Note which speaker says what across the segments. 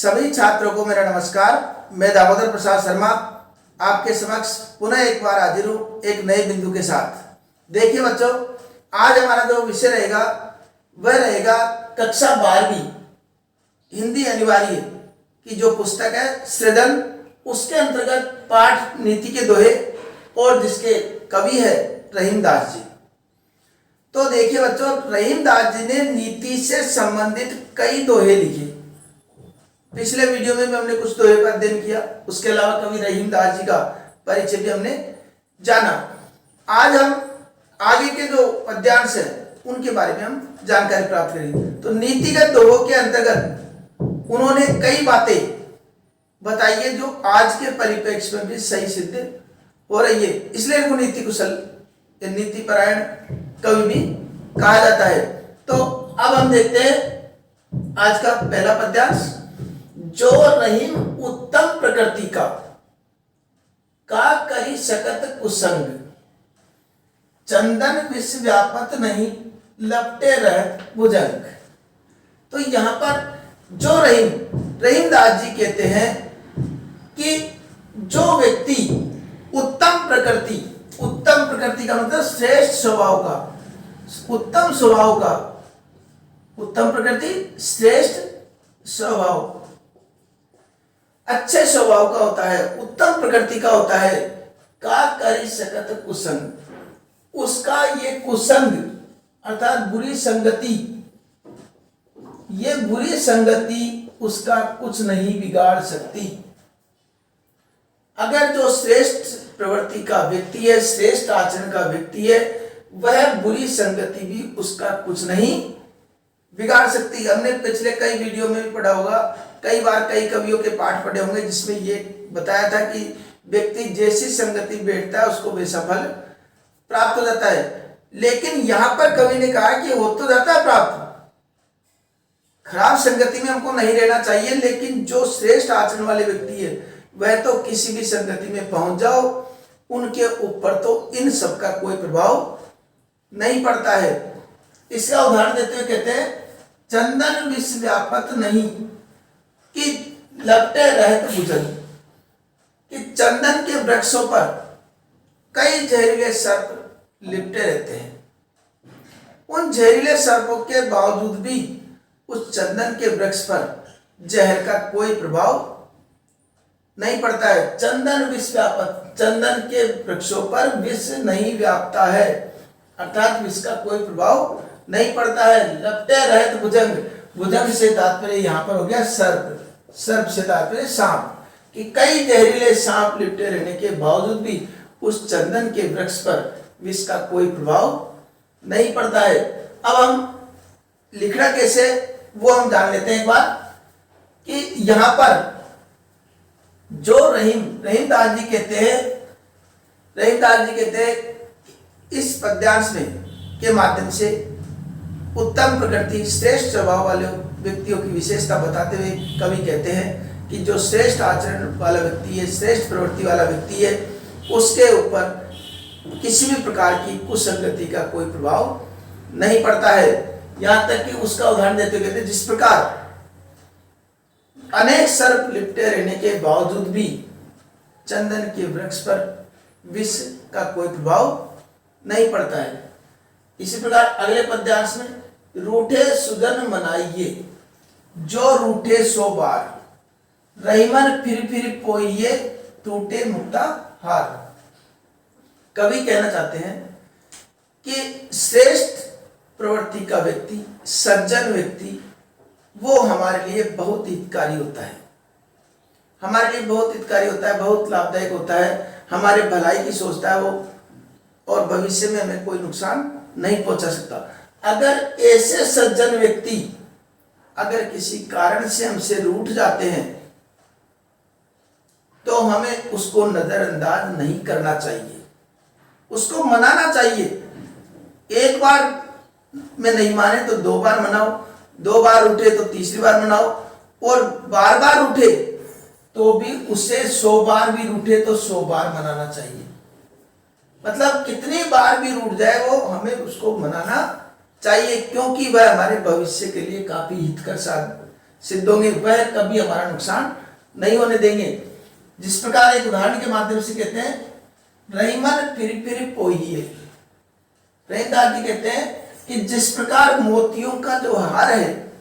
Speaker 1: सभी छात्रों को मेरा नमस्कार। मैं दामोदर प्रसाद शर्मा आपके समक्ष पुनः एक बार हाजिर हूँ एक नए बिंदु के साथ। देखिए बच्चों, आज हमारा जो विषय रहेगा वह रहेगा कक्षा 12वीं हिंदी अनिवार्य की जो पुस्तक है सृजन, उसके अंतर्गत पाठ नीति के दोहे और जिसके कवि है रहीमदास जी। तो देखिए बच्चों, रहीमदास जी ने नीति से संबंधित कई दोहे लिखे। पिछले वीडियो में भी हमने कुछ दोहे का अध्ययन किया, उसके अलावा कवि रहीमदास जी का परिचय भी हमने जाना। आज हम आगे के जो पद्यांश है उनके बारे में हम जानकारी प्राप्त करेंगे। तो नीतिगत दोहों के अंतर्गत उन्होंने कई बातें बताई है जो आज के परिप्रेक्ष्य में भी सही सिद्ध हो रही है, इसलिए इनको नीति कुशल या नीति परायण कवि भी कहा जाता है। तो अब हम देखते हैं आज का पहला पद्यांश। जो रहीम उत्तम प्रकृति का करी सकत कुसंग, चंदन विश्व व्यापत नहीं लपटे रहत भुजंग। तो यहां पर जो रहीमदास जी कहते हैं कि जो व्यक्ति उत्तम प्रकृति का मतलब श्रेष्ठ स्वभाव का, उत्तम स्वभाव का, उत्तम प्रकृति श्रेष्ठ स्वभाव, अच्छे स्वभाव का होता है, उत्तम प्रकृति का होता है, का करी सकत कुसंग, उसका ये कुसंग अर्थात बुरी संगति, ये बुरी संगति उसका कुछ नहीं बिगाड़ सकती। अगर जो श्रेष्ठ प्रवृत्ति का व्यक्ति है, श्रेष्ठ आचरण का व्यक्ति है, वह बुरी संगति भी उसका कुछ नहीं बिगाड़ सकती। हमने पिछले कई वीडियो में भी पढ़ा होगा, कई बार कई कवियों के पाठ पढ़े होंगे जिसमें ये बताया था कि व्यक्ति जैसी संगति बैठता है उसको वैसा फल प्राप्त हो जाता है। लेकिन यहां पर कवि ने कहा कि हो तो जाता है प्राप्त, खराब संगति में हमको नहीं रहना चाहिए, लेकिन जो श्रेष्ठ आचरण वाले व्यक्ति है वह तो किसी भी संगति में पहुंच जाओ, उनके ऊपर तो इन सब का कोई प्रभाव नहीं पड़ता है। इसका उदाहरण देते हुए कहते हैं चंदन विश्व व्यापत नहीं कि लपटे रहत भुजंग, कि चंदन के वृक्षों पर कई जहरीले सर्प लिपटे रहते हैं, उन जहरीले सर्पों के बावजूद भी उस चंदन के वृक्ष पर जहर का कोई प्रभाव नहीं पड़ता है। चंदन विष व्यापत, चंदन के वृक्षों पर विष नहीं व्यापता है, अर्थात विष का कोई प्रभाव नहीं पड़ता है। लपटे रहत भुजंग, भुजंग से तात्पर्य यहाँ पर हो गया सर्प, सर्प से तात्पर्य सांप, कि कई जहरीले सांप लिपटे रहने के बावजूद भी उस चंदन के वृक्ष पर विष का कोई प्रभाव नहीं पड़ता है। अब हम लिखना कैसे वो हम जान लेते हैं एक बार, कि यहां पर जो रहीमदास जी कहते हैं इस पद्यांश में के माध्यम से उत्तम प्रकृति श्रेष्ठ स्वभाव वाले व्यक्तियों की विशेषता बताते हुए कवि कहते हैं कि जो श्रेष्ठ आचरण वाला व्यक्ति है, श्रेष्ठ प्रवृत्ति वाला व्यक्ति है, उसके ऊपर किसी भी प्रकार की कुसंगति का कोई प्रभाव नहीं पड़ता है। यहां तक कि उसका उदाहरण देते हुए कहते हैं जिस प्रकार अनेक सर्प लिपटे रहने के बावजूद भी चंदन के वृक्ष पर विष का कोई प्रभाव नहीं पड़ता है। इसी प्रकार अगले पद्यांश में रूठे सुगन मनाइए जो रूठे सो बार, रहीमन फिर पोइए टूटे मुक्ता हार। कवि कहना चाहते हैं कि श्रेष्ठ प्रवृत्ति का व्यक्ति, सज्जन व्यक्ति, वो हमारे लिए बहुत हितकारी होता है, हमारे लिए बहुत हितकारी होता है, बहुत लाभदायक होता है, हमारे भलाई की सोचता है वो, और भविष्य में हमें कोई नुकसान नहीं पहुंचा सकता। अगर ऐसे सज्जन व्यक्ति अगर किसी कारण से हमसे रूठ जाते हैं तो हमें उसको नजरअंदाज नहीं करना चाहिए, उसको मनाना चाहिए। एक बार में नहीं माने तो 2 बार मनाओ, 2 बार उठे तो तीसरी बार मनाओ, और बार बार उठे तो भी उसे 100 बार भी रूठे तो 100 बार मनाना चाहिए। मतलब कितनी बार भी रूठ जाए वो हमें उसको मनाना चाहिए, क्योंकि वह हमारे भविष्य के लिए काफी हितकर सिद्ध होंगे, वह कभी हमारा नुकसान नहीं होने देंगे। जिस प्रकार एक उदाहरण के माध्यम से कहते हैं, रहीमन फिर पोइए। रहीमदास जी कहते हैं कि जिस प्रकार मोतियों का जो हार है,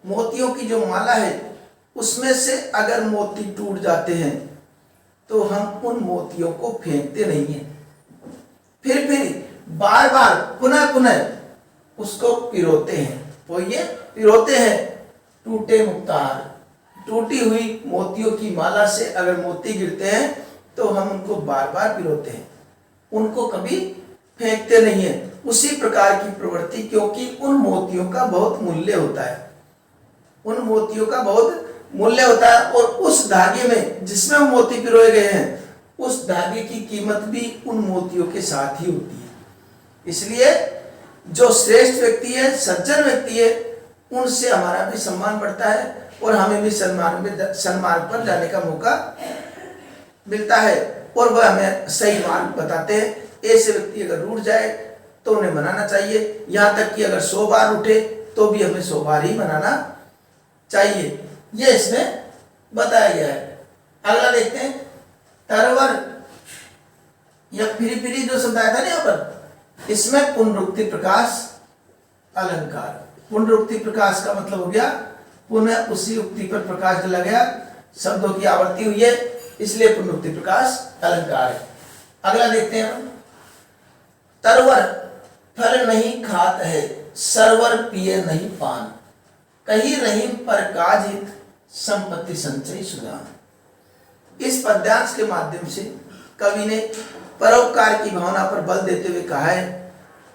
Speaker 1: मोतियों की जो माला है, उसमें से अगर मोती टूट जाते हैं तो हम उन मोतियों को फेंकते नहीं हैं, फिर बार बार पुनः उसको पिरोते हैं। पोइए पिरोते हैं। टूटे मुक्तार, टूटी हुई मोतियों की माला से अगर मोती गिरते हैं तो हम उनको बार बार पिरोते हैं, उनको कभी फेंकते नहीं है। उसी प्रकार की प्रवृत्ति, क्योंकि उन मोतियों का बहुत मूल्य होता है, उन मोतियों का बहुत मूल्य होता है, और उस धागे में जिसमें मोती पिरोए गए हैं, उस धागे की कीमत भी उन मोतियों के साथ ही होती है। इसलिए जो श्रेष्ठ व्यक्ति है, सज्जन व्यक्ति है, उनसे हमारा भी सम्मान बढ़ता है और हमें भी सन्मार्ग पर जाने का मौका मिलता है, और वह हमें सही मार्ग बताते हैं। ऐसे व्यक्ति अगर रूठ जाए तो उन्हें मनाना चाहिए, यहाँ तक कि अगर 100 बार उठे तो भी हमें 100 बार ही मनाना चाहिए। ये इसमें बताया गया है। अगला देखते हैं, तरवर या फिरी जो शब्द आया था ना यहाँ पर, इसमें पुनरुक्ति प्रकाश अलंकार। पुनरुक्ति प्रकाश का मतलब हो गया पुनः उसी उक्ति पर प्रकाश डाला गया, शब्दों की आवृत्ति हुई है, इसलिए पुनरुक्ति प्रकाश अलंकार है। अगला देखते हैं, तरवर फल नहीं खात है, सरवर पिए नहीं पान, कहीं रहीम पर काज हित, संपत्ति संचय सुदान। इस पद्यांश के माध्यम से कवि ने परोपकार की भावना पर बल देते हुए कहा है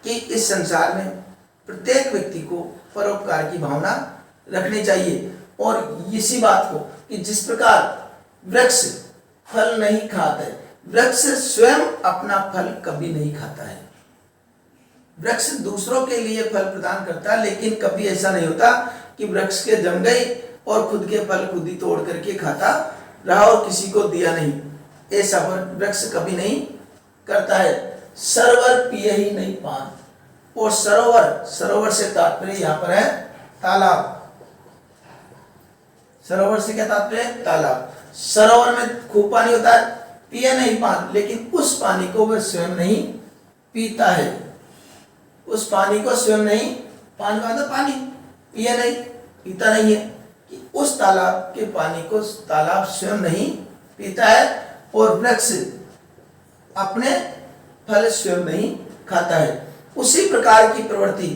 Speaker 1: कि इस संसार में प्रत्येक व्यक्ति को परोपकार की भावना रखनी चाहिए, और इसी बात को कि जिस प्रकार वृक्ष फल नहीं खाता है, वृक्ष स्वयं अपना फल कभी नहीं खाता है। वृक्ष दूसरों के लिए फल प्रदान करता है, लेकिन कभी ऐसा नहीं होता कि वृक्ष के जम गई और खुद के फल खुद ही तोड़ करके खाता रहा और किसी को दिया नहीं, ऐसा वृक्ष कभी नहीं करता है। सरवर पिए ही नहीं पान, और सरोवर से तात्पर्य यहाँ पर है तालाब। सरोवर से क्या तात्पर्य है? तालाब। सरोवर में खूब पानी होता है, पिए नहीं पान, लेकिन उस पानी को वह स्वयं नहीं पीता है। उस पानी को स्वयं नहीं, पानी का मतलब पानी, पिए नहीं, पीता नहीं है, कि उस तालाब के पानी को तालाब स्वयं नहीं पीता है, और वृक्ष अपने फल स्वयं नहीं खाता है। उसी प्रकार की प्रवृत्ति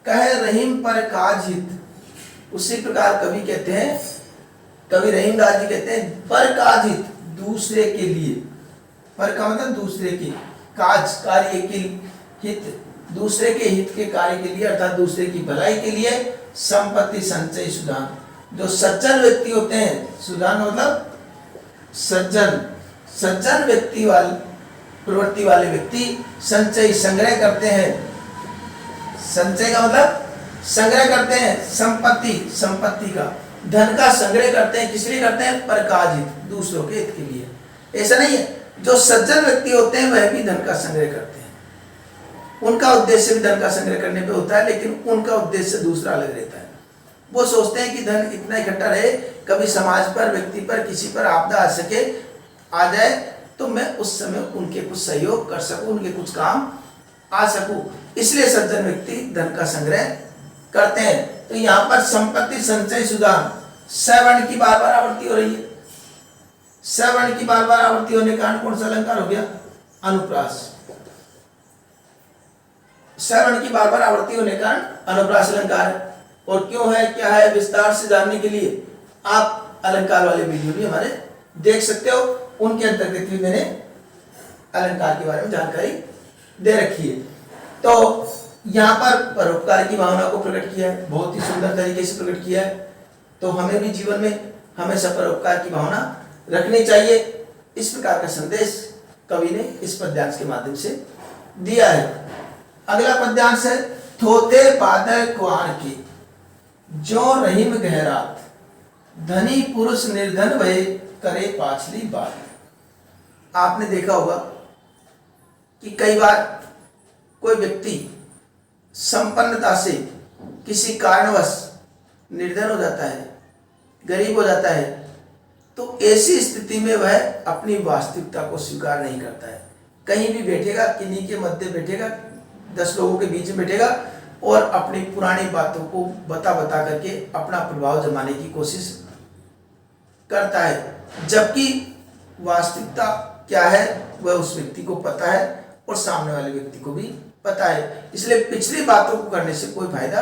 Speaker 1: कहे रहीम पर काज हित। उसी प्रकार कवि कहते हैं, कवि रहीमदास जी कहते हैं, पर काज हित, दूसरे के लिए। पर का मतलब दूसरे के, काज कार्य के हित, दूसरे के हित के कार्य के लिए, अर्थात दूसरे की भलाई के लिए, संपत्ति संचय सुदान। जो सज्जन व्यक्ति होते हैं, सुदान मतलब सज्जन व्यक्ति वाले प्रवृत्ति वाले व्यक्ति संचय संग्रह करते हैं। संचय का मतलब संग्रह करते हैं, संपत्ति का, धन का संग्रह करते हैं। किस लिए करते हैं? परकाज हित, दूसरों के हित के लिए। ऐसा नहीं है, जो सज्जन व्यक्ति होते हैं वह भी धन का संग्रह करते हैं। उनका उद्देश्य भी धन का संग्रह करने पे होता है, लेकिन उनका उद्देश्य दूसरा अलग रहता है। वो सोचते हैं कि धन इतना इकट्ठा रहे, कभी समाज पर, व्यक्ति पर, किसी पर आपदा आ जाए तो मैं उस समय उनके कुछ सहयोग कर सकूं, उनके कुछ काम आ सकूं। इसलिए सज्जन व्यक्ति धन का संग्रह करते हैं। तो यहाँ पर संपत्ति संचय सुदान, सवर्ण की बार बार आवृत्ति हो रही है। सवर्ण की बार बार आवृत्ति होने के कारण कौन सा अलंकार हो गया? अनुप्रास। सवर्ण की बार बार आवृत्ति होने के कारण अनुप्रास अलंकार है। और क्यों है, क्या है, विस्तार से जानने के लिए आप अलंकार वाले वीडियो भी हमारे देख सकते हो। उनके अंतर्गत भी मैंने अलंकार के बारे में जानकारी दे रखी है। तो यहाँ पर परोपकार की भावना को प्रकट किया है, बहुत ही सुंदर तरीके से प्रकट किया है। तो हमें भी जीवन में हमेशा परोपकार की भावना रखनी चाहिए। इस प्रकार का संदेश कवि ने इस पद्यांश के माध्यम से दिया है। अगला पद्यांश है, थोते बादल कुआर की, जो रहीम गहरात, धनी पुरुष निर्धन भय, करे पाछली बात। आपने देखा होगा कि कई बार कोई व्यक्ति संपन्नता से किसी कारणवश निर्धन हो जाता है, गरीब हो जाता है, तो ऐसी स्थिति में वह अपनी वास्तविकता को स्वीकार नहीं करता है। कहीं भी बैठेगा, किन्हीं के मध्य बैठेगा, 10 लोगों के बीच में बैठेगा और अपनी पुरानी बातों को बता बता करके अपना प्रभाव जमाने की कोशिश करता है, जबकि वास्तविकता क्या है वह उस व्यक्ति को पता है और सामने वाले व्यक्ति को भी पता है। इसलिए पिछली बातों को करने से कोई फायदा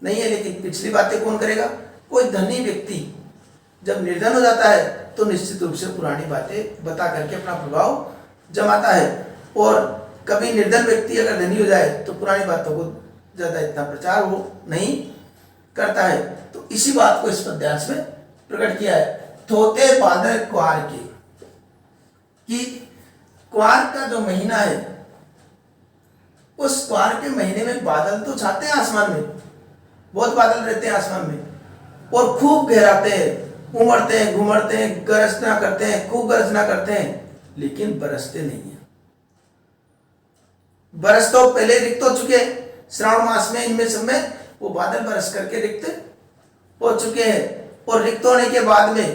Speaker 1: नहीं है। लेकिन पिछली बातें कौन करेगा? कोई धनी व्यक्ति जब निर्धन हो जाता है तो निश्चित रूप से पुरानी बातें बता करके अपना प्रभाव जमाता है। और कभी निर्धन व्यक्ति अगर धनी हो जाए तो पुरानी बातों को ज़्यादा इतना प्रचार वो नहीं करता है। तो इसी बात को इस पद्यांश में प्रकट किया है। थोते बादल क्वार के, कि क्वार का जो महीना है उस क्वार के महीने में बादल तो छाते हैं आसमान में, बहुत बादल रहते हैं आसमान में और खूब गहराते हैं, उमड़ते हैं, घुमड़ते हैं, गर्जना करते हैं, खूब गर्जना करते हैं, लेकिन बरसते नहीं है। बरस तो पहले रिक्त हो चुके हैं, श्रावण मास में इनमें सब में वो बादल बरस करके रिक्त हो चुके हैं और रिक्त होने के बाद में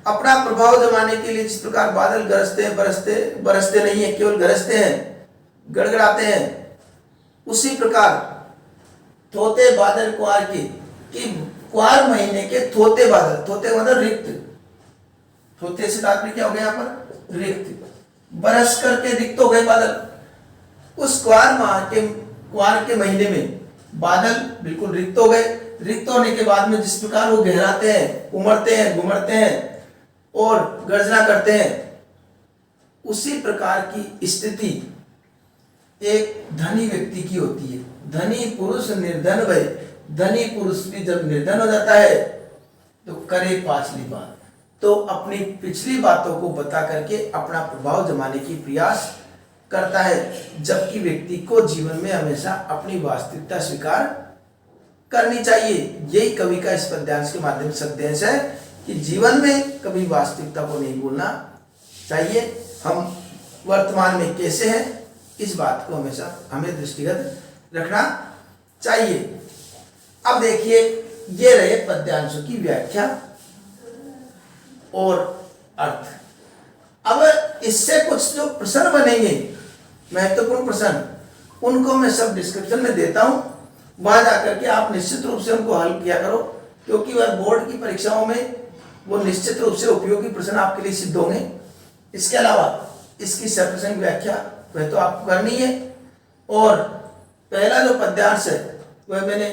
Speaker 1: अपना प्रभाव जमाने के लिए जिस प्रकार बादल गरजते हैं, बरसते नहीं है, केवल गरजते हैं, गड़गड़ाते हैं, उसी प्रकार थोते बादल क्वार की, कि क्वार महीने के थोते बादल, थोते मतलब रिक्त, थोते से तात्पर्य क्या हो गया यहाँ पर? रिक्त, बरस करके रिक्त हो गए बादल। उस क्वार के महीने में बादल बिल्कुल रिक्त हो गए। रिक्त होने के बाद में जिस प्रकार वो गहराते हैं, उमड़ते हैं, घुमड़ते हैं और गर्जना करते हैं, उसी प्रकार की स्थिति एक धनी व्यक्ति की होती है। धनी पुरुष निर्धन भय, धनी पुरुष भी जब निर्धन हो जाता है तो करे पाछली बात, तो अपनी पिछली बातों को बता करके अपना प्रभाव जमाने की प्रयास करता है, जबकि व्यक्ति को जीवन में हमेशा अपनी वास्तविकता स्वीकार करनी चाहिए। यही कवि का इस पद्यांश के माध्यम से संदेश है कि जीवन में कभी वास्तविकता को नहीं भूलना चाहिए। हम वर्तमान में कैसे हैं इस बात को हमेशा हमें दृष्टिगत रखना चाहिए। अब देखिए, ये रहे पद्यांशों की व्याख्या और अर्थ। अब इससे कुछ जो प्रश्न बनेंगे, महत्वपूर्ण प्रश्न, उनको मैं सब डिस्क्रिप्शन में देता हूं, वहां जाकर के आप निश्चित रूप से उनको हल किया करो, क्योंकि वह बोर्ड की परीक्षाओं में वो निश्चित रूप से उपयोगी प्रश्न आपके लिए सिद्ध होंगे। इसके अलावा इसकी सप्रसंग व्याख्या वह तो आपको करनी है, और पहला जो पद्यांश है वह मैंने,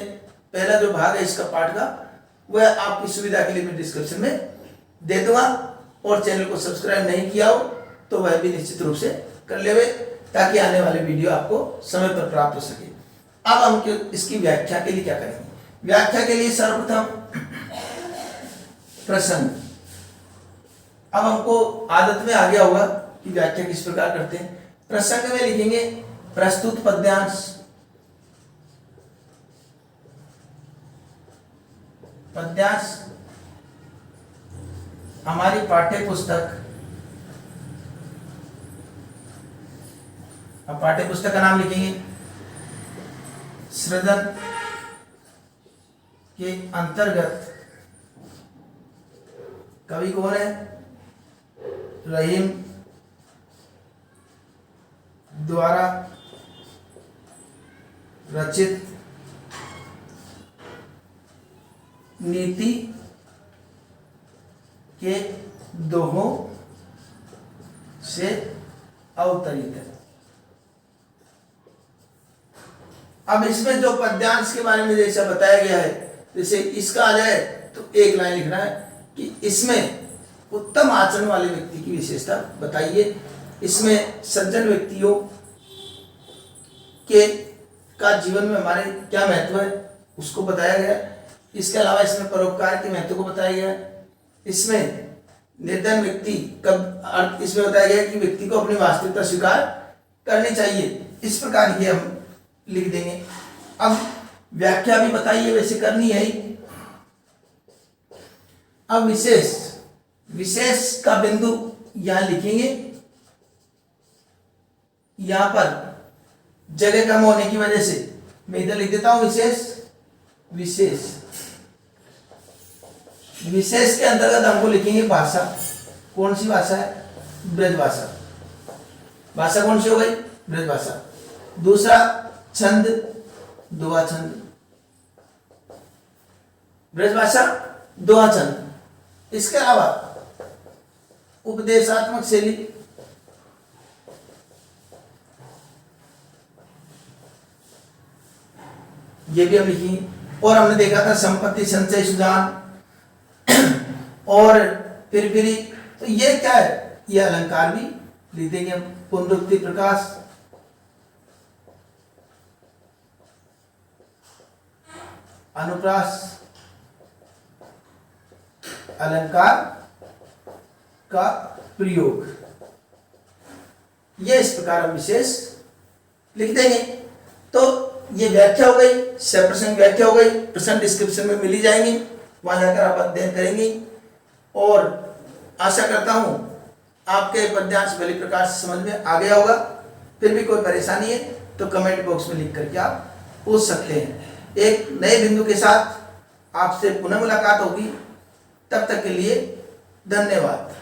Speaker 1: पहला जो भाग है इसका पाठ का, वह आपकी सुविधा के लिए मैं डिस्क्रिप्शन में दे दूंगा। और चैनल को सब्सक्राइब नहीं किया हो तो वह भी निश्चित रूप से कर लेवे, ताकि आने वाले वीडियो आपको समय पर प्राप्त हो सके। अब हम इसकी व्याख्या के लिए क्या करेंगे? व्याख्या के लिए सर्वप्रथम प्रसंग। अब हमको आदत में आ गया होगा कि व्याख्या किस प्रकार करते हैं। प्रसंग में लिखेंगे प्रस्तुत पद्यांश, पद्यांश हमारी पाठ्य पुस्तक, अब पाठ्य पुस्तक का नाम लिखेंगे सृजन के अंतर्गत कवि कौन है? रहीम द्वारा रचित नीति के दोहों से अवतरित है। अब इसमें जो पद्यांश के बारे में जैसा बताया गया है, जैसे इसका आ जाए तो एक लाइन लिखना है कि इसमें उत्तम आचरण वाले व्यक्ति की विशेषता बताइए, इसमें सज्जन व्यक्तियों के का जीवन में हमारे क्या महत्व है उसको बताया गया। इसके अलावा इसमें परोपकार के महत्व को बताया गया। इसमें निर्धन व्यक्ति कब, इसमें बताया गया कि व्यक्ति को अपनी वास्तविकता स्वीकार करनी चाहिए। इस प्रकार की हम लिख देंगे। अब व्याख्या भी बताइए, वैसे करनी है ही। अब विशेष का बिंदु यहां लिखेंगे। यहां पर जगह कम होने की वजह से मैं इधर लिख देता हूं विशेष। विशेष के अंतर्गत हमको लिखेंगे भाषा। कौन सी भाषा है? ब्रज भाषा। भाषा कौन सी हो गई? ब्रज भाषा। दूसरा छंद, दोहा छंद। ब्रज भाषा, दोहा छंद। इसके अलावा उपदेशात्मक शैली, ये भी हम लिखेंगे। और हमने देखा था संपत्ति संचय सुजान और फिर तो ये क्या है? ये अलंकार भी लिख देंगे हम। पुनरुक्ति प्रकाश, अनुप्रास, अलंकार का प्रयोग, ये इस प्रकार हम विशेष लिख देंगे। तो ये व्याख्या हो गई, सप्रसंग व्याख्या हो गई, प्रश्न डिस्क्रिप्शन में मिली जाएंगी, वहां जाकर आप अध्ययन करेंगे। और आशा करता हूं आपके पद्यांश भली प्रकार से समझ में आ गया होगा। फिर भी कोई परेशानी है तो कमेंट बॉक्स में लिख करके आप पूछ सकते हैं। एक नए बिंदु के साथ आपसे पुनः मुलाकात होगी। तब तक के लिए धन्यवाद।